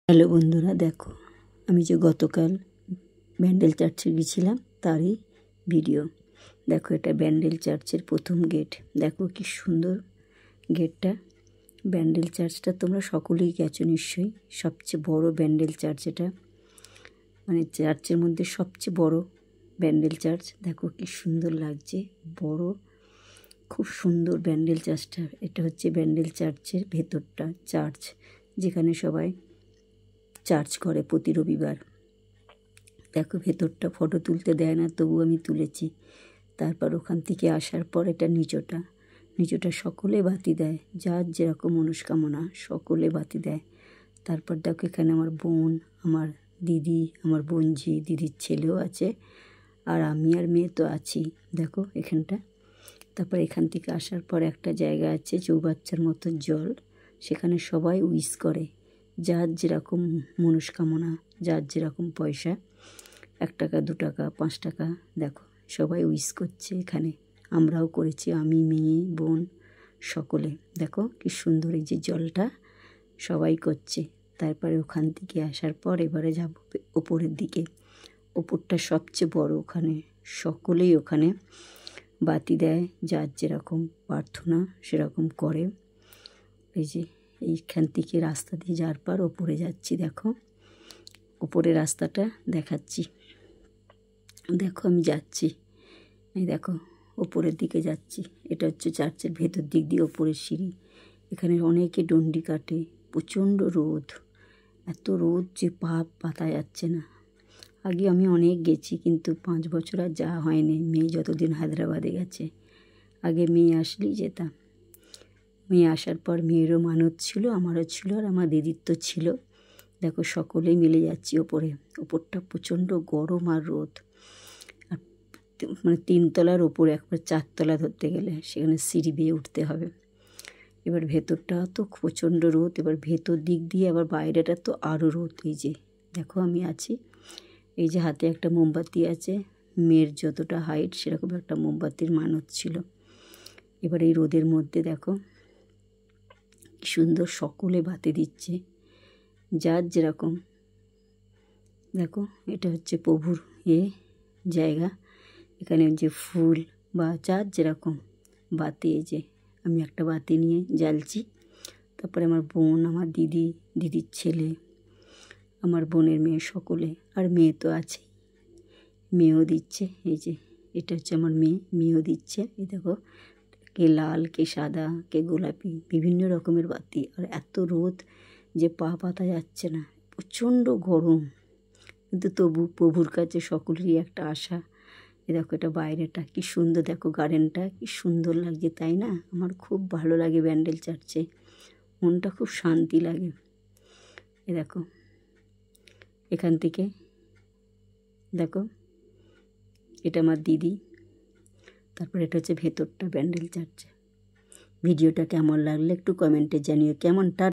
Hello বন্ধুরা, দেখো আমি যে গতকাল ব্যান্ডেল চার্চে গেছিলাম তারই ভিডিও। দেখো এটা ব্যান্ডেল চার্চের প্রথম গেট। দেখো কি সুন্দর গেটটা। ব্যান্ডেল চার্চটা তোমরা সকলেই গেছো নিশ্চয়ই। সবচেয়ে বড় ব্যান্ডেল চার্চ এটা, মানে চার্চের মধ্যে সবচেয়ে বড় ব্যান্ডেল চার্চ। দেখো কি সুন্দর লাগছে, বড়, খুব সুন্দর ব্যান্ডেল চার্চটা। এটা হচ্ছে ব্যান্ডেল চার্চের ভেতরটা, চার্চ যেখানে সবাই চার্চ করে প্রতি রবিবার। দেখো ভেতরটা ফটো তুলতে দেয় না, তবু আমি তুলেছি। তারপর ওখান থেকে আসার পর এটা নিচটা সকলে বাতি দেয়, যার যেরকম মনস্কামনা সকলে বাতি দেয়। তারপর দেখো এখানে আমার বোন, আমার দিদি, আমার বোনঝি, দিদির ছেলেও আছে, আর আমি আর মেয়ে তো আছি। দেখো এখানটা। তারপর এখান থেকে আসার পর একটা জায়গা আছে চৌবাচ্চার মতো জল, সেখানে সবাই উইশ করে, যার যেরকম মনস্কামনা, যার যেরকম পয়সা, 1 টাকা 2 টাকা 5 টাকা। দেখো সবাই উইশ করছে এখানে, আমরাও করেছি, আমি, মেয়ে, বোন সকলে। দেখো কি সুন্দর এই যে জলটা সবাই করছে। তারপরে ওখান থেকে আসার পর এবারে যাব ওপরের দিকে। ওপরটা সবচেয়ে বড়, ওখানে সকলেই ওখানে বাতি দেয়, যার যেরকম প্রার্থনা সেরকম করে। এই যে এইখান থেকে রাস্তা দিয়ে যাওয়ার পর ওপরে যাচ্ছি। দেখো ওপরে রাস্তাটা দেখাচ্ছি। দেখো আমি যাচ্ছি, এই দেখো ওপরের দিকে যাচ্ছি। এটা হচ্ছে চার্চের ভেতর দিক দিয়ে ওপরের সিঁড়ি। এখানে অনেকে ডন্ডি কাটে, প্রচণ্ড রোদ, এত রোদ যে পা পাতা যাচ্ছে না। আগে আমি অনেক গেছি, কিন্তু 5 বছর আর যাওয়া হয়নি। মেয়ে যতদিন হায়দ্রাবাদে গেছে, আগে মেয়ে আসলেই যেতাম। মেয়ে আসার পর মেয়েরও মানত ছিল, আমারও ছিল, আর আমার দিদির তো ছিল। দেখো সকলেই মিলে যাচ্ছি ওপরে। ওপরটা প্রচণ্ড গরম আর রোদ, আর মানে 3 তলার ওপরে, একবার 4 তলা ধরতে গেলে সেখানে সিঁড়ি বেয়ে উঠতে হবে। এবার ভেতরটা তো প্রচণ্ড রোদ, এবার ভেতর দিক দিয়ে আবার বাইরেটা তো আরও রোদ। এই যে দেখো আমি আছি, এই যে হাতে একটা মোমবাতি আছে, মেয়ের যতটা হাইট সেরকম একটা মোমবাতির মানত ছিল। এবার এই রোদের মধ্যে দেখো কি সুন্দর সকলে বাতি দিচ্ছে, যার যেরকম। দেখো এটা হচ্ছে প্রভুর জায়গা। এখানে যে ফুল বা যার যেরকম বাতি, এই যে আমি একটা বাতি নিয়ে জ্বালছি। তারপরে আমার বোন, আমার দিদি, দিদির ছেলে, আমার বোনের মেয়ে সকলে, আর মেয়ে তো আছে, মেয়েও দিচ্ছে। এই যে এটা হচ্ছে আমার মেয়ে, মেয়েও দিচ্ছে। এই দেখো কে লাল, কে সাদা, কে গোলাপি, বিভিন্ন রকমের বাতি। আর এত রোদ যে পা পাতা যাচ্ছে না, প্রচণ্ড গরম, কিন্তু তবু প্রভুর কাছে সকলেরই একটা আশা। এ দেখো এটা বাইরেটা কি সুন্দর, দেখো গার্ডেনটা কি সুন্দর লাগছে, তাই না? আমার খুব ভালো লাগে ব্যান্ডেল চার্চে, মনটা খুব শান্তি লাগে। এ দেখো এখান থেকে দেখো এটা আমার দিদি। তারপর এটা হচ্ছে ভেতরটা ব্যান্ডেল চার্চে। ভিডিওটা কেমন লাগলে একটু কমেন্টে জানিও। কেমনটা